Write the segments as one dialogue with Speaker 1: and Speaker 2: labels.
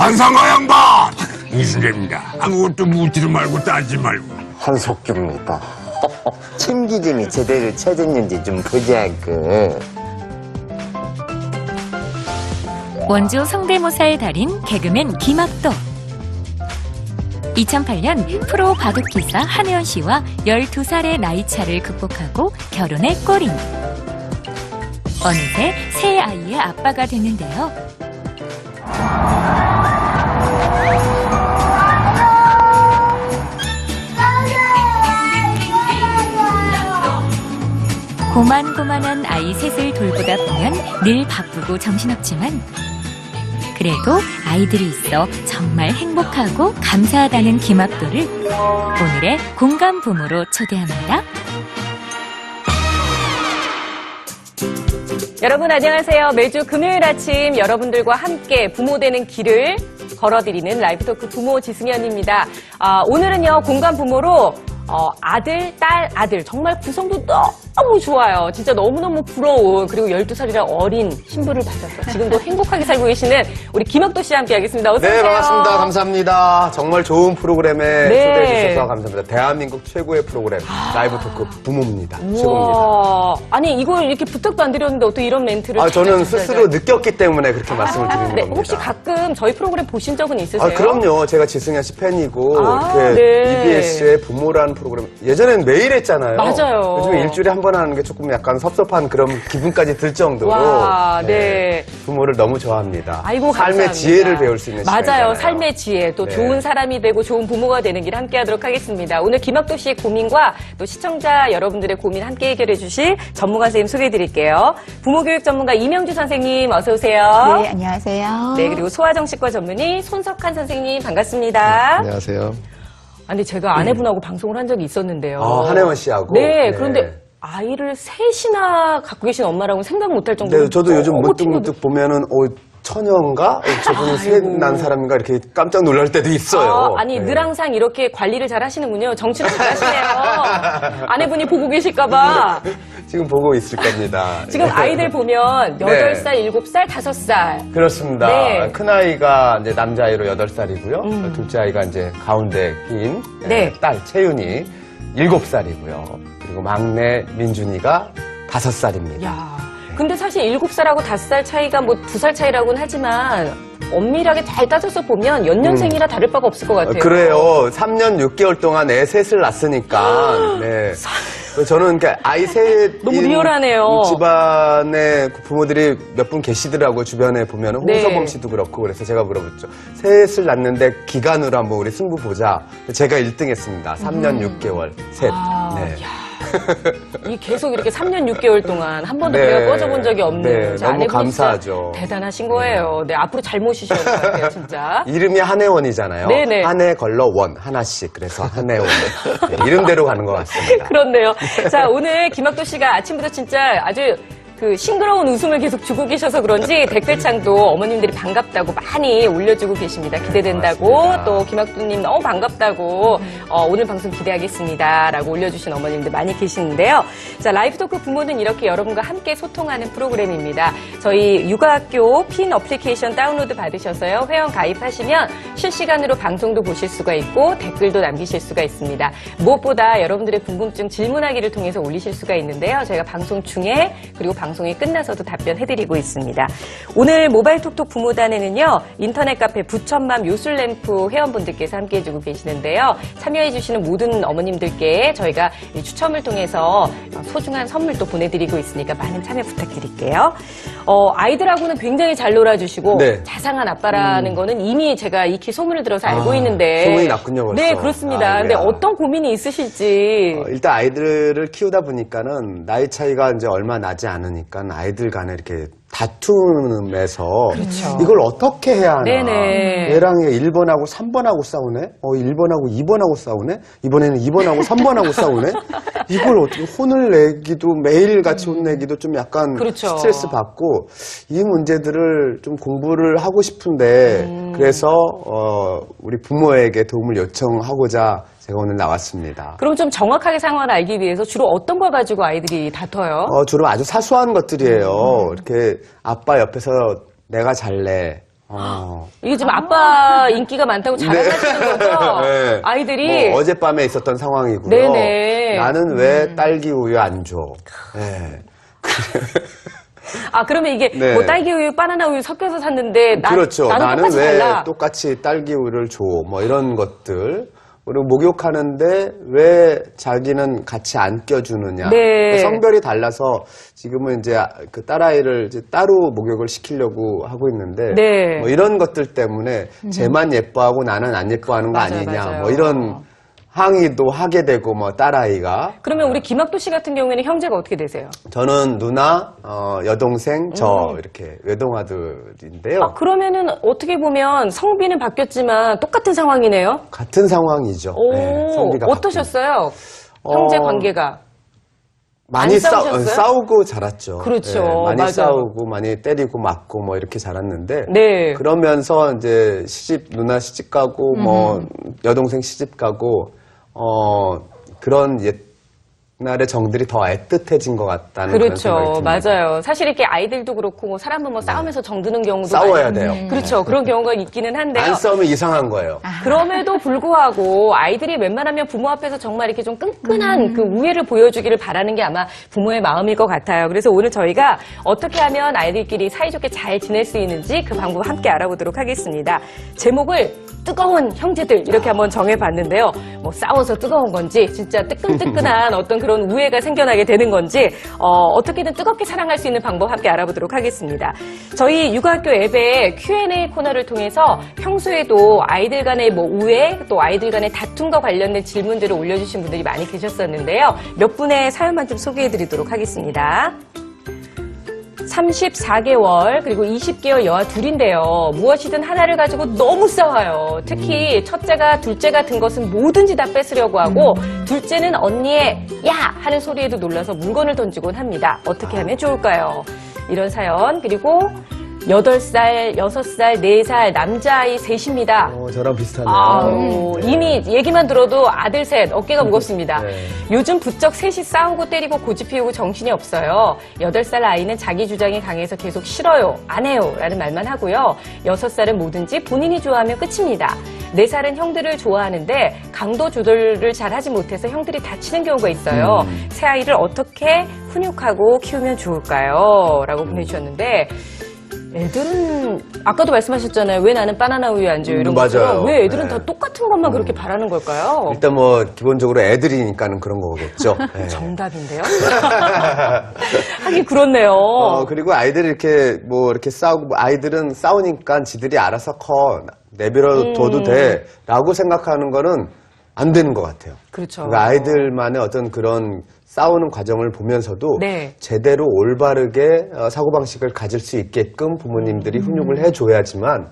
Speaker 1: 한상가 양반! 이순재입니다. 아무것도 묻지도 말고 따지지 말고.
Speaker 2: 한석규입니다. 침기름이 제대로 쳐졌는지 좀 보자고.
Speaker 3: 원조 성대모사의 달인 개그맨 김학도. 2008년 프로 바둑기사 한혜원 씨와 12살의 나이차를 극복하고 결혼의 꼬린. 어느새 새 아이의 아빠가 됐는데요. 고만고만한 아이 셋을 돌보다 보면 늘 바쁘고 정신없지만 그래도 아이들이 있어 정말 행복하고 감사하다는 김학도를 오늘의 공감 부모로 초대합니다.
Speaker 4: 여러분 안녕하세요. 매주 금요일 아침 여러분들과 함께 부모 되는 길을 걸어드리는 라이브 토크 부모 지승현입니다. 오늘은요 공감 부모로 아들, 딸, 아들 정말 구성도 너무 좋아요. 진짜 너무너무 부러운 그리고 12살이라 어린 신부를 받아서 지금도 행복하게 살고 계시는 우리 김학도 씨와 함께 하겠습니다. 어서 오세요.
Speaker 2: 네, 반갑습니다. 감사합니다. 정말 좋은 프로그램에
Speaker 4: 네.
Speaker 2: 초대해 주셔서 감사합니다. 대한민국 최고의 프로그램 라이브 토크 부모입니다. 최고입니다.
Speaker 4: 우와. 아니 이걸 이렇게 부탁도 안 드렸는데 어떻게 이런 멘트를
Speaker 2: 저는
Speaker 4: 잘
Speaker 2: 스스로 느꼈기 때문에 그렇게 말씀을 드리는
Speaker 4: 네,
Speaker 2: 겁니다.
Speaker 4: 혹시 가끔 저희 프로그램 보신 적은 있으세요?
Speaker 2: 그럼요. 제가 지승현 씨 팬이고 이렇게
Speaker 4: 네.
Speaker 2: EBS의 부모라는 프로그램 예전엔 매일 했잖아요.
Speaker 4: 맞아요.
Speaker 2: 요즘에 일주일에 한 번 하는 게 조금 약간 섭섭한 그런 기분까지 들 정도로
Speaker 4: 와, 네.
Speaker 2: 부모를 너무 좋아합니다.
Speaker 4: 아이고,
Speaker 2: 삶의
Speaker 4: 감사합니다.
Speaker 2: 지혜를 배울 수 있는
Speaker 4: 맞아요.
Speaker 2: 시간이잖아요.
Speaker 4: 삶의 지혜, 또
Speaker 2: 네.
Speaker 4: 좋은 사람이 되고 좋은 부모가 되는 길 함께 하도록 하겠습니다. 오늘 김학도 씨의 고민과 또 시청자 여러분들의 고민 함께 해결해 주실 전문가 선생님 소개해 드릴게요. 부모교육 전문가 이명주 선생님 어서 오세요.
Speaker 5: 네, 안녕하세요.
Speaker 4: 네, 그리고 소아정신과 전문의 손석한 선생님 반갑습니다.
Speaker 6: 안녕하세요.
Speaker 4: 근데 제가 아내분하고 방송을 한 적이 있었는데요.
Speaker 2: 한혜원 씨하고.
Speaker 4: 네, 그런데 아이를 셋이나 갖고 계신 엄마라고는 생각 못할 정도로
Speaker 2: 네, 저도 요즘
Speaker 4: 너무
Speaker 2: 문득문득 보면은 처녀인가? 저분이 셋 난 사람인가? 이렇게 깜짝 놀랄 때도 있어요.
Speaker 4: 아니
Speaker 2: 네.
Speaker 4: 늘 항상 이렇게 관리를 잘 하시는군요. 정치를 잘 하시네요. 아내분이 보고 계실까봐.
Speaker 2: 지금 보고 있을 겁니다.
Speaker 4: 지금
Speaker 2: 네.
Speaker 4: 아이들 보면 8살, 7살, 5살.
Speaker 2: 그렇습니다.
Speaker 4: 네.
Speaker 2: 큰아이가 이제 남자아이로 8살이고요. 둘째 아이가 이제 가운데 낀
Speaker 4: 네.
Speaker 2: 딸 채윤이 7살이고요. 그리고 막내 민준이가 5살입니다.
Speaker 4: 야, 근데 사실 7살하고 5살 차이가 뭐 2살 차이라고는 하지만 엄밀하게 잘 따져서 보면 연년생이라 다를 바가 없을 것 같아요.
Speaker 2: 그래요. 3년 6개월 동안 애 셋을 낳았으니까. 네. 저는 그러니까 아이 셋
Speaker 4: 너무 리얼하네요.
Speaker 2: 집안에 부모들이 몇 분 계시더라고요. 주변에 보면
Speaker 4: 네.
Speaker 2: 홍서범 씨도 그렇고 그래서 제가 물어봤죠. 셋을 낳는데 기간으로 한번 우리 승부 보자. 제가 1등했습니다. 3년 6개월 셋. 네.
Speaker 4: 이 계속 이렇게 3년 6개월 동안 한 번도
Speaker 2: 네.
Speaker 4: 배가 꺼져본 적이 없는
Speaker 2: 네,
Speaker 4: 제
Speaker 2: 너무
Speaker 4: 아내분이
Speaker 2: 감사하죠.
Speaker 4: 진짜 대단하신 거예요. 네, 앞으로 잘 모시셔야 될 것 같아요, 진짜.
Speaker 2: 이름이 한혜원이잖아요.
Speaker 4: 네네.
Speaker 2: 한혜 걸러 원 하나씩. 그래서 한혜원. 네, 이름대로 가는 것 같습니다.
Speaker 4: 그렇네요. 자, 오늘 김학도 씨가 아침부터 진짜 아주 싱그러운 웃음을 계속 주고 계셔서 그런지 댓글창도 어머님들이 반갑다고 많이 올려주고 계십니다. 기대된다고.
Speaker 2: 고맙습니다.
Speaker 4: 또 김학도님 너무 반갑다고 오늘 방송 기대하겠습니다. 라고 올려주신 어머님들 많이 계시는데요. 자, 라이브 토크 부모는 이렇게 여러분과 함께 소통하는 프로그램입니다. 저희 육아학교 핀 어플리케이션 다운로드 받으셔서요. 회원 가입하시면 실시간으로 방송도 보실 수가 있고 댓글도 남기실 수가 있습니다. 무엇보다 여러분들의 궁금증 질문하기를 통해서 올리실 수가 있는데요. 저희가 방송 중에 그리고 방송이 끝나서도 답변해드리고 있습니다. 오늘 모바일 톡톡 부모단에는요. 인터넷 카페 부천맘 요술램프 회원분들께서 함께해주고 계시는데요. 참여해주시는 모든 어머님들께 저희가 이 추첨을 통해서 소중한 선물도 보내드리고 있으니까 많은 참여 부탁드릴게요. 아이들하고는 굉장히 잘 놀아주시고
Speaker 2: 네.
Speaker 4: 자상한 아빠라는 거는 이미 제가 익히 소문을 들어서 알고 있는데
Speaker 2: 소문이 났군요, 벌써.
Speaker 4: 네, 그렇습니다.
Speaker 2: 아,
Speaker 4: 근데
Speaker 2: 그래요.
Speaker 4: 어떤 고민이 있으실지
Speaker 2: 일단 아이들을 키우다 보니까는 나이 차이가 이제 얼마 나지 않으니까 아이들 간에 이렇게 다툼에서 이걸 어떻게 해야 하나.
Speaker 4: 네네.
Speaker 2: 얘랑 1번하고 3번하고 싸우네? 1번하고 2번하고 싸우네? 이번에는 2번하고 3번하고 싸우네? 이걸 어떻게 혼을 내기도 매일 같이 혼내기도 좀 약간
Speaker 4: 그렇죠.
Speaker 2: 스트레스 받고 이 문제들을 좀 공부를 하고 싶은데 그래서 우리 부모에게 도움을 요청하고자 제가 오늘 나왔습니다.
Speaker 4: 그럼 좀 정확하게 상황을 알기 위해서 주로 어떤 걸 가지고 아이들이 다퉈요?
Speaker 2: 주로 아주 사소한 것들이에요. 이렇게 아빠 옆에서 내가 잘래.
Speaker 4: 이게 지금 아빠 인기가 많다고 자랑하시는 거죠?
Speaker 2: 네.
Speaker 4: 아이들이.
Speaker 2: 뭐 어젯밤에 있었던 상황이고요.
Speaker 4: 네네.
Speaker 2: 나는 왜 딸기 우유 안 줘? 네.
Speaker 4: 아, 그러면 이게
Speaker 2: 네.
Speaker 4: 뭐 딸기 우유, 바나나 우유 섞여서 샀는데
Speaker 2: 그렇죠.
Speaker 4: 나는
Speaker 2: 나는
Speaker 4: 똑같이
Speaker 2: 왜
Speaker 4: 달라.
Speaker 2: 똑같이 딸기 우유를 줘? 뭐 이런 것들. 그리고 목욕하는데 왜 자기는 같이 안 껴주느냐.
Speaker 4: 네.
Speaker 2: 성별이 달라서 지금은 이제 그 딸아이를 이제 따로 목욕을 시키려고 하고 있는데
Speaker 4: 네.
Speaker 2: 뭐 이런 것들 때문에 쟤만 예뻐하고 나는 안 예뻐하는 거
Speaker 4: 맞아요,
Speaker 2: 아니냐.
Speaker 4: 맞아요.
Speaker 2: 뭐 이런 항의도 하게 되고 뭐 딸아이가.
Speaker 4: 그러면 우리 김학도 씨 같은 경우에는 형제가 어떻게 되세요?
Speaker 2: 저는 누나, 여동생, 저 이렇게 외동아들인데요.
Speaker 4: 아, 그러면은 어떻게 보면 성비는 바뀌었지만 똑같은 상황이네요.
Speaker 2: 같은 상황이죠.
Speaker 4: 오,
Speaker 2: 네, 성비가
Speaker 4: 어떠셨어요? 형제 관계가.
Speaker 2: 많이
Speaker 4: 안 싸우셨어요?
Speaker 2: 싸우고 자랐죠.
Speaker 4: 그렇죠.
Speaker 2: 많이
Speaker 4: 맞아요.
Speaker 2: 싸우고 많이 때리고 맞고 뭐 이렇게 자랐는데
Speaker 4: 네.
Speaker 2: 그러면서 이제 누나 시집 가고 뭐 여동생 시집 가고 그런 옛날의 정들이 더 애틋해진 것 같다는 그런
Speaker 4: 그렇죠.
Speaker 2: 생각이 듭니다.
Speaker 4: 맞아요. 사실 이렇게 아이들도 그렇고 뭐 사람은 뭐 싸우면서 정드는 경우도
Speaker 2: 싸워야
Speaker 4: 많이-
Speaker 2: 돼요.
Speaker 4: 그렇죠. 그런 경우가 있기는 한데요.
Speaker 2: 안 싸우면 이상한 거예요.
Speaker 4: 그럼에도 불구하고 아이들이 웬만하면 부모 앞에서 정말 이렇게 좀 끈끈한 그 우애를 보여주기를 바라는 게 아마 부모의 마음일 것 같아요. 그래서 오늘 저희가 어떻게 하면 아이들끼리 사이좋게 잘 지낼 수 있는지 그 방법 함께 알아보도록 하겠습니다. 제목을 뜨거운 형제들 이렇게 한번 정해봤는데요. 뭐 싸워서 뜨거운 건지 진짜 뜨끈뜨끈한 어떤 그런 우애가 생겨나게 되는 건지 어떻게든 뜨겁게 사랑할 수 있는 방법 함께 알아보도록 하겠습니다. 저희 육아학교 앱의 Q&A 코너를 통해서 평소에도 아이들 간의 뭐 우애 또 아이들 간의 다툼과 관련된 질문들을 올려주신 분들이 많이 계셨었는데요. 몇 분의 사연만 좀 소개해드리도록 하겠습니다. 34개월 그리고 20개월 여아 둘인데요. 무엇이든 하나를 가지고 너무 싸워요. 특히 첫째가 둘째 같은 것은 뭐든지 다 뺏으려고 하고 둘째는 언니의 야 하는 소리에도 놀라서 물건을 던지곤 합니다. 어떻게 하면 좋을까요? 이런 사연. 그리고 8살, 6살, 4살 남자아이 셋입니다.
Speaker 2: 저랑 비슷하네요.
Speaker 4: 아우, 이미 얘기만 들어도 아들 셋, 어깨가 무겁습니다.
Speaker 2: 네.
Speaker 4: 요즘 부쩍 셋이 싸우고 때리고 고집 피우고 정신이 없어요. 8살 아이는 자기 주장이 강해서 계속 싫어요, 안 해요 라는 말만 하고요. 6살은 뭐든지 본인이 좋아하면 끝입니다. 4살은 형들을 좋아하는데 강도 조절을 잘 하지 못해서 형들이 다치는 경우가 있어요. 새 아이를 어떻게 훈육하고 키우면 좋을까요? 라고 보내주셨는데 애들은 아까도 말씀하셨잖아요. 왜 나는 바나나 우유 안 줘요? 이런
Speaker 2: 맞아요.
Speaker 4: 것처럼 왜 애들은
Speaker 2: 네.
Speaker 4: 다 똑같은 것만 그렇게 바라는 걸까요?
Speaker 2: 일단 뭐 기본적으로 애들이니까는 그런 거겠죠. 네.
Speaker 4: 정답인데요? 하긴 그렇네요.
Speaker 2: 그리고 아이들이 이렇게 뭐 이렇게 싸우고 아이들은 싸우니까 지들이 알아서 내버려둬도 돼라고 생각하는 거는 안 되는 것 같아요.
Speaker 4: 그렇죠.
Speaker 2: 그러니까 아이들만의 어떤 그런 싸우는 과정을 보면서도
Speaker 4: 네.
Speaker 2: 제대로 올바르게 사고방식을 가질 수 있게끔 부모님들이 훈육을 해줘야지만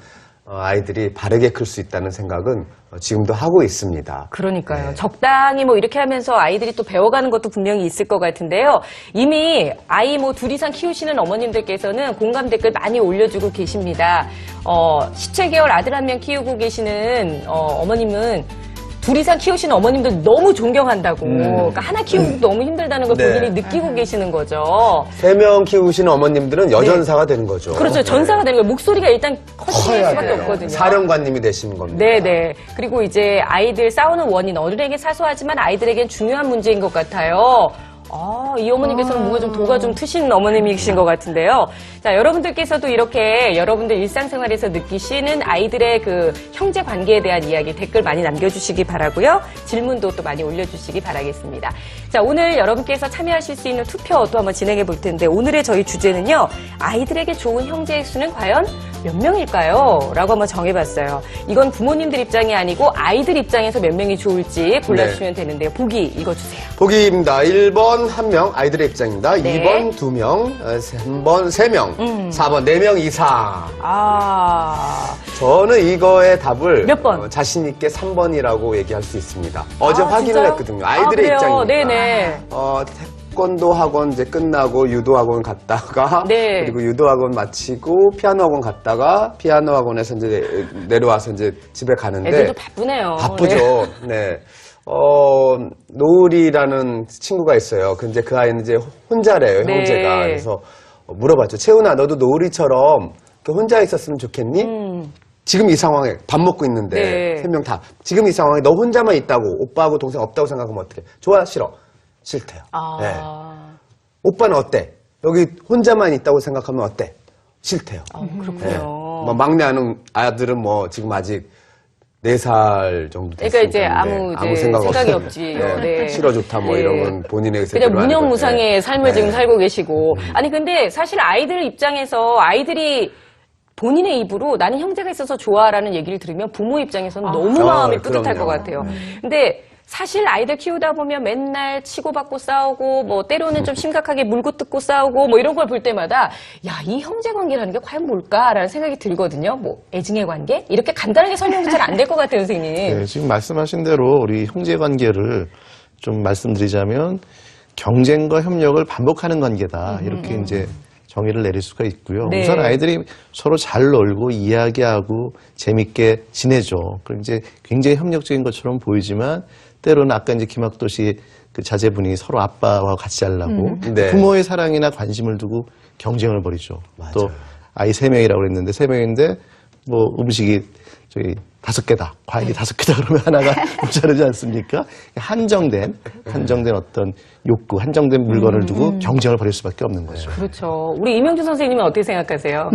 Speaker 2: 아이들이 바르게 클 수 있다는 생각은 지금도 하고 있습니다.
Speaker 4: 그러니까요. 적당히 뭐 이렇게 하면서 아이들이 또 배워가는 것도 분명히 있을 것 같은데요. 이미 아이 뭐 둘 이상 키우시는 어머님들께서는 공감 댓글 많이 올려주고 계십니다. 17개월 아들 한 명 키우고 계시는 어머님은 둘 이상 키우시는 어머님들 너무 존경한다고. 그러니까 하나 키우기 너무 힘들다는 걸
Speaker 2: 네.
Speaker 4: 본인이 느끼고 계시는 거죠.
Speaker 2: 3명 키우시는 어머님들은 여전사가 되는 거죠.
Speaker 4: 그렇죠. 전사가 되는 거예요. 목소리가 일단 커질
Speaker 2: 커야
Speaker 4: 수밖에
Speaker 2: 돼요.
Speaker 4: 없거든요.
Speaker 2: 사령관님이 되시는 겁니다.
Speaker 4: 네네. 그리고 이제 아이들 싸우는 원인, 어른에게 사소하지만 아이들에겐 중요한 문제인 것 같아요. 이 어머님께서는 뭔가 좀 도가 좀 트신 어머님이신 것 같은데요. 자, 여러분들께서도 이렇게 여러분들 일상생활에서 느끼시는 아이들의 그 형제 관계에 대한 이야기 댓글 많이 남겨주시기 바라고요. 질문도 또 많이 올려주시기 바라겠습니다. 자, 오늘 여러분께서 참여하실 수 있는 투표 또 한번 진행해 볼 텐데 오늘의 저희 주제는요. 아이들에게 좋은 형제의 수는 과연 몇 명일까요? 라고 한번 정해봤어요. 이건 부모님들 입장이 아니고 아이들 입장에서 몇 명이 좋을지 골라주시면 되는데요. 보기 읽어주세요.
Speaker 2: 보기입니다. 1번 1명 아이들의 입장입니다.
Speaker 4: 네.
Speaker 2: 2번 2명, 3번 3명, 4번 4명 이상. 저는 이거의 답을
Speaker 4: 몇 번?
Speaker 2: 자신 있게 3번이라고 얘기할 수 있습니다. 어제 확인을
Speaker 4: 진짜요?
Speaker 2: 했거든요. 아이들의
Speaker 4: 그래요?
Speaker 2: 입장이니까.
Speaker 4: 네네.
Speaker 2: 태권도 학원 이제 끝나고 유도 학원 갔다가
Speaker 4: 네.
Speaker 2: 그리고 유도 학원 마치고 피아노 학원 갔다가 피아노 학원에서 이제 내려와서 이제 집에 가는데
Speaker 4: 애들도 바쁘네요.
Speaker 2: 바쁘죠. 네. 노을이라는 친구가 있어요. 근데 그 아이는 이제 혼자래요,
Speaker 4: 네.
Speaker 2: 형제가. 그래서 물어봤죠. 채훈아, 너도 노을이처럼 혼자 있었으면 좋겠니? 지금 이 상황에 밥 먹고 있는데
Speaker 4: 네.
Speaker 2: 세 명 다 지금 이 상황에 너 혼자만 있다고 오빠하고 동생 없다고 생각하면 어떡해? 좋아 싫어? 싫대요. 네. 오빠는 어때? 여기 혼자만 있다고 생각하면 어때? 싫대요.
Speaker 4: 그렇군요.
Speaker 2: 뭐 막내 아들은 뭐 지금 아직 4살 정도 됐으니까
Speaker 4: 그러니까 이제 아무 생각이
Speaker 2: 없어요.
Speaker 4: 없지.
Speaker 2: 네.
Speaker 4: 네.
Speaker 2: 싫어 좋다 뭐
Speaker 4: 네.
Speaker 2: 이런 건 본인의
Speaker 4: 그냥
Speaker 2: 의사대로 하는
Speaker 4: 무념무상의
Speaker 2: 건데.
Speaker 4: 삶을 지금 살고 계시고. 아니, 근데 사실 아이들 입장에서 아이들이 본인의 입으로 나는 형제가 있어서 좋아라는 얘기를 들으면 부모 입장에서는 너무 마음이 뿌듯할
Speaker 2: 그럼요.
Speaker 4: 것 같아요. 근데 사실 아이들 키우다 보면 맨날 치고받고 싸우고 뭐 때로는 좀 심각하게 물고 뜯고 싸우고 뭐 이런 걸 볼 때마다 야, 이 형제 관계라는 게 과연 뭘까라는 생각이 들거든요. 뭐 애증의 관계? 이렇게 간단하게 설명도 잘 안 될 것 같아요, 선생님.
Speaker 5: 네, 지금 말씀하신 대로 우리 형제 관계를 좀 말씀드리자면 경쟁과 협력을 반복하는 관계다. 이렇게 이제 정의를 내릴 수가 있고요.
Speaker 4: 네.
Speaker 5: 우선 아이들이 서로 잘 놀고 이야기하고 재밌게 지내죠. 그럼 이제 굉장히 협력적인 것처럼 보이지만 때로는 아까 이제 김학도 씨 그 자제분이 서로 아빠와 같이 하려고
Speaker 2: 네.
Speaker 5: 부모의 사랑이나 관심을 두고 경쟁을 벌이죠. 또 아이 3명이라고 그랬는데 3명인데 뭐 음식이 저기 5개다. 과일이 5개다 그러면 하나가 모자르지 않습니까? 한정된 어떤 욕구, 한정된 물건을 두고 경쟁을 벌일 수밖에 없는 거죠.
Speaker 4: 그렇죠. 우리 이명주 선생님은 어떻게 생각하세요?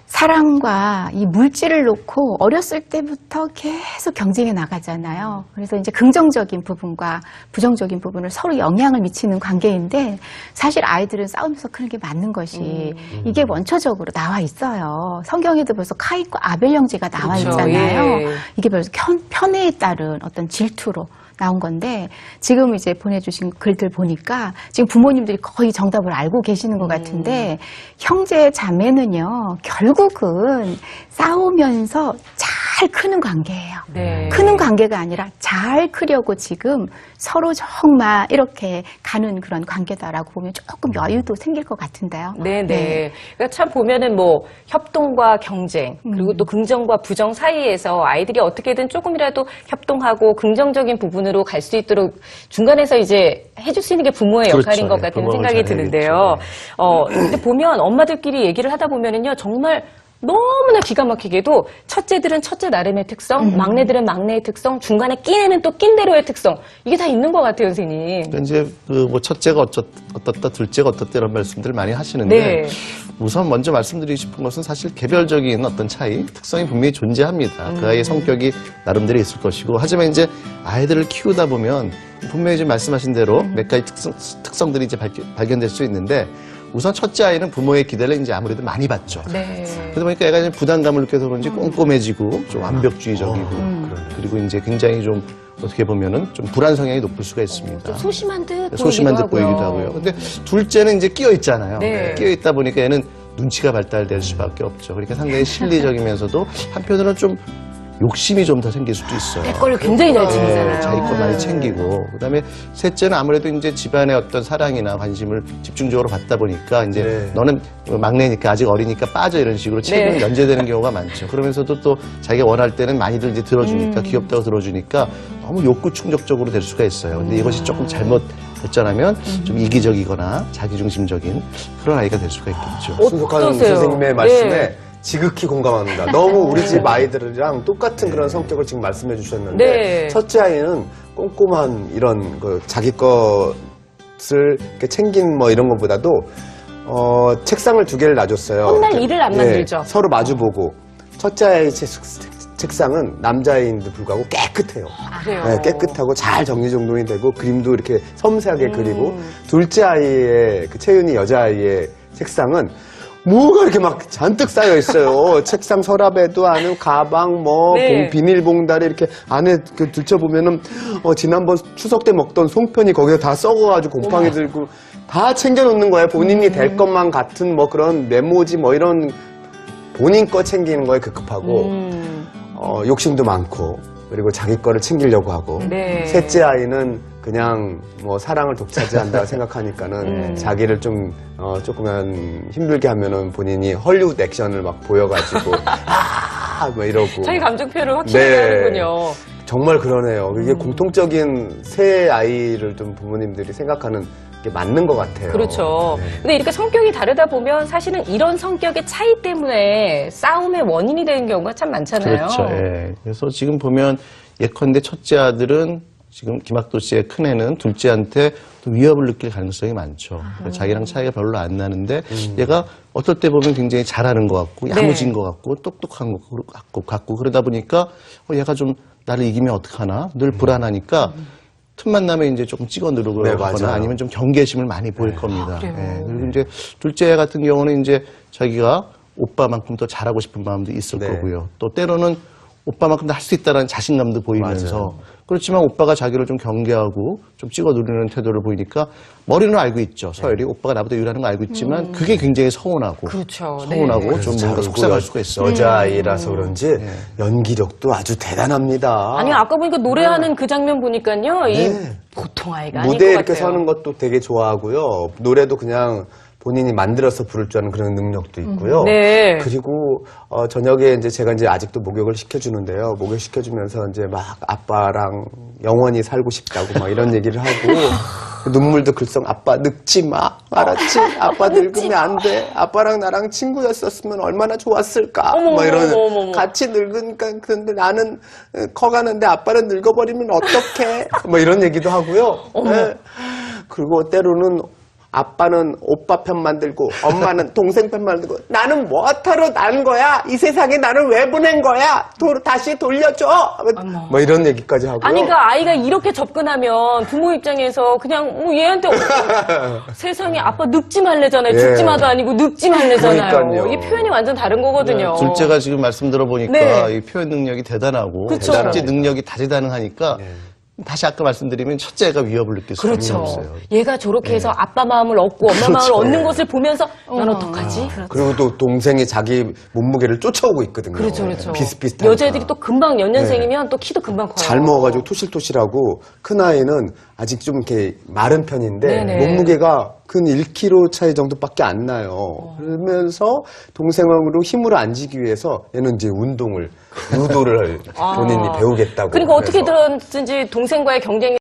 Speaker 6: 사랑과 이 물질을 놓고 어렸을 때부터 계속 경쟁에 나가잖아요. 그래서 이제 긍정적인 부분과 부정적인 부분을 서로 영향을 미치는 관계인데 사실 아이들은 싸우면서 크는 게 맞는 것이 이게 원초적으로 나와 있어요. 성경에도 벌써 카인과 아벨 형제가 나와
Speaker 4: 그렇죠.
Speaker 6: 있잖아요.
Speaker 4: 예.
Speaker 6: 이게 벌써 편애에 따른 어떤 질투로 나온 건데 지금 이제 보내주신 글들 보니까 지금 부모님들이 거의 정답을 알고 계시는 것 같은데 형제 자매는요 결국은 싸우면서 잘 크는 관계예요.
Speaker 4: 네.
Speaker 6: 크는 관계가 아니라 잘 크려고 지금 서로 정말 이렇게 가는 그런 관계다라고 보면 조금 여유도 생길 것 같은데요.
Speaker 4: 네네. 그러니까 참 보면은 뭐 협동과 경쟁 그리고 또 긍정과 부정 사이에서 아이들이 어떻게든 조금이라도 협동하고 긍정적인 부분으로 갈 수 있도록 중간에서 이제 해줄 수 있는 게 부모의
Speaker 5: 그렇죠.
Speaker 4: 역할인 것
Speaker 5: 예,
Speaker 4: 같다는
Speaker 5: 부모가
Speaker 4: 생각이
Speaker 5: 잘
Speaker 4: 드는데요. 근데 보면 엄마들끼리 얘기를 하다 보면은요 정말 너무나 기가 막히게도 첫째들은 첫째 나름의 특성, 막내들은 막내의 특성, 중간에 낀애는 또 낀대로의 특성 이게 다 있는 것 같아요, 선생님.
Speaker 5: 그러니까 이제 그 뭐 첫째가 어떻다, 둘째가 어떻다 이런 말씀들을 많이 하시는데
Speaker 4: 네.
Speaker 5: 우선 먼저 말씀드리고 싶은 것은 사실 개별적인 어떤 차이, 특성이 분명히 존재합니다. 그 아이의 성격이 나름대로 있을 것이고 하지만 이제 아이들을 키우다 보면 분명히 지금 말씀하신 대로 몇 가지 특성들이 이제 발견될 수 있는데 우선 첫째 아이는 부모의 기대를 이제 아무래도 많이 받죠.
Speaker 4: 네.
Speaker 5: 그러다 보니까 애가 이제 부담감을 느껴서 그런지 꼼꼼해지고 좀 완벽주의적이고 그리고 이제 굉장히 좀 어떻게 보면은 좀 불안 성향이 높을 수가 있습니다.
Speaker 4: 소심한 듯
Speaker 5: 소심한 듯
Speaker 4: 보이기도
Speaker 5: 보이기도 하고요. 근데 둘째는 이제 끼어 있잖아요.
Speaker 4: 네.
Speaker 5: 끼어 있다 보니까 얘는 눈치가 발달될 수밖에 없죠. 그러니까 상당히 실리적이면서도 한편으로는 좀 욕심이 좀 더 생길 수도 있어요.
Speaker 4: 내 거를 굉장히 잘 챙기잖아요.
Speaker 5: 자기 거 많이 챙기고 그다음에 셋째는 아무래도 이제 집안의 어떤 사랑이나 관심을 집중적으로 받다 보니까 이제
Speaker 2: 네.
Speaker 5: 너는 막내니까 아직 어리니까 빠져 이런 식으로 책임이
Speaker 4: 네.
Speaker 5: 연재되는 경우가 많죠. 그러면서도 또 자기가 원할 때는 많이들 이제 들어주니까 귀엽다고 들어주니까 너무 욕구 충족적으로 될 수가 있어요. 근데 이것이 조금 잘못 발전하면 좀 이기적이거나 자기중심적인 그런 아이가 될 수가 있겠죠.
Speaker 2: 순속한
Speaker 4: 어떠세요?
Speaker 2: 선생님의 말씀에
Speaker 4: 네.
Speaker 2: 지극히 공감합니다. 너무 우리 집 아이들이랑 똑같은 그런 성격을 지금 말씀해 주셨는데
Speaker 4: 네.
Speaker 2: 첫째 아이는 꼼꼼한 이런 그 자기 것을 이렇게 챙긴 뭐 이런 것보다도 책상을 2개를 놔줬어요.
Speaker 4: 혼날
Speaker 2: 이렇게,
Speaker 4: 일을 안 만들죠.
Speaker 2: 서로 마주보고 첫째 아이 책상은 남자아이인데 불구하고 깨끗해요.
Speaker 4: 그래요.
Speaker 2: 네, 깨끗하고 잘 정리정돈이 되고 그림도 이렇게 섬세하게 그리고 둘째 아이의 그 채윤이 여자아이의 책상은 뭐가 이렇게 막 잔뜩 쌓여 있어요. 책상 서랍에도 안에 가방 뭐
Speaker 4: 네.
Speaker 2: 비닐봉다리 이렇게 안에 그 들춰보면은 지난번 추석 때 먹던 송편이 거기에 다 썩어가지고 곰팡이 들고 다 챙겨놓는 거예요. 본인이 될 것만 같은 뭐 그런 메모지 뭐 이런 본인 거 챙기는 거에 급급하고 욕심도 많고 그리고 자기 거를 챙기려고 하고
Speaker 4: 네.
Speaker 2: 셋째 아이는 그냥 뭐 사랑을 독차지한다 생각하니까는 자기를 좀 조금만 힘들게 하면은 본인이 헐리우드 액션을 막 보여가지고 뭐 이러고
Speaker 4: 자기 감정 표현을 확실하게
Speaker 2: 네.
Speaker 4: 하는군요.
Speaker 2: 정말 그러네요. 이게 공통적인 세 아이를 좀 부모님들이 생각하는 게 맞는 것 같아요.
Speaker 4: 그렇죠.
Speaker 2: 네.
Speaker 4: 근데 이렇게 성격이 다르다 보면 사실은 이런 성격의 차이 때문에 싸움의 원인이 되는 경우가 참 많잖아요.
Speaker 5: 그렇죠. 예. 그래서 지금 보면 예컨대 첫째 아들은 지금 김학도 씨의 큰애는 둘째한테 또 위협을 느낄 가능성이 많죠. 자기랑 차이가 별로 안 나는데 얘가 어떨 때 보면 굉장히 잘하는 것 같고 야무진 것 같고 똑똑한 것 같고 그러다 보니까 얘가 좀 나를 이기면 어떡하나 늘 불안하니까 틈만 나면 이제 조금 찍어 누르고
Speaker 2: 네,
Speaker 5: 하거나
Speaker 2: 맞아요.
Speaker 5: 아니면 좀 경계심을 많이 보일 겁니다.
Speaker 4: 그래요?
Speaker 5: 예. 그리고 이제 둘째 같은 경우는 이제 자기가 오빠만큼 더 잘하고 싶은 마음도 있을
Speaker 2: 네.
Speaker 5: 거고요. 또 때로는 오빠만큼 할 수 있다는 자신감도 보이면서
Speaker 2: 맞아요.
Speaker 5: 그렇지만 오빠가 자기를 좀 경계하고 좀 찍어 누르는 태도를 보이니까 머리는 알고 있죠. 서열이 오빠가 나보다 유리하는 거 알고 있지만 그게 굉장히 서운하고
Speaker 4: 그렇죠.
Speaker 5: 서운하고
Speaker 4: 네.
Speaker 5: 좀 뭔가 속상할 수가 있어요.
Speaker 2: 여자아이라서 그런지 연기력도 아주 대단합니다.
Speaker 4: 아니 아까 보니까 노래하는 그 장면 보니까요. 이 보통 아이가 아닐 것
Speaker 2: 무대에
Speaker 4: 같아요.
Speaker 2: 이렇게 서는 것도 되게 좋아하고요. 노래도 그냥 본인이 만들어서 부를 줄 아는 그런 능력도 있고요.
Speaker 4: 네.
Speaker 2: 그리고 저녁에 이제 제가 이제 아직도 목욕을 시켜주는데요. 목욕 시켜주면서 이제 막 아빠랑 영원히 살고 싶다고 막 이런 얘기를 하고 눈물도 글썽 아빠 늙지 마 알았지? 아빠 늙으면 안 돼. 아빠랑 나랑 친구였었으면 얼마나 좋았을까?
Speaker 4: 어머,
Speaker 2: 뭐 이런
Speaker 4: 어머, 어머, 어머.
Speaker 2: 같이 늙으니까 근데 나는 커가는데 아빠는 늙어버리면 어떡해? 뭐 이런 얘기도 하고요. 네. 그리고 때로는 아빠는 오빠 편 만들고 엄마는 동생 편 만들고 나는 뭐하러 난 거야? 이 세상에 나를 왜 보낸 거야? 다시 돌려줘. 뭐 이런 얘기까지 하고요.
Speaker 4: 아니, 그러니까 아이가 이렇게 접근하면 부모 입장에서 그냥 얘한테 세상에 아빠 늙지 말래잖아요.
Speaker 2: 예.
Speaker 4: 죽지 마도 아니고 늙지 말래잖아요.
Speaker 2: 그러니까요.
Speaker 4: 이게 표현이 완전 다른 거거든요.
Speaker 5: 둘째가 지금 말씀 들어보니까
Speaker 4: 네.
Speaker 5: 이 표현 능력이 대단하고
Speaker 4: 그쵸.
Speaker 5: 실제 능력이 다재다능하니까 다시 아까 말씀드리면 첫째가 위협을 느낄 수가
Speaker 4: 그렇죠.
Speaker 5: 없어요.
Speaker 4: 얘가 저렇게 해서 아빠 마음을 얻고 엄마 마음을 얻는 것을 보면서 난 어떡하지?
Speaker 2: 그리고 또 동생이 자기 몸무게를 쫓아오고 있거든요.
Speaker 4: 그렇죠, 그렇죠.
Speaker 2: 비슷비슷하니까.
Speaker 4: 여자애들이 또 금방 연년생이면 또 키도 금방 커요.
Speaker 2: 잘 먹어가지고 토실토실하고 큰 아이는 아직 좀 이렇게 마른 편인데
Speaker 4: 네네.
Speaker 2: 몸무게가 근 1kg 차이 정도밖에 안 나요. 그러면서 동생으로 힘을 안 지기 위해서 얘는 이제 운동을 유도를 본인이 배우겠다고.
Speaker 4: 그러니까
Speaker 2: 그래서.
Speaker 4: 어떻게든지 동생과의 경쟁이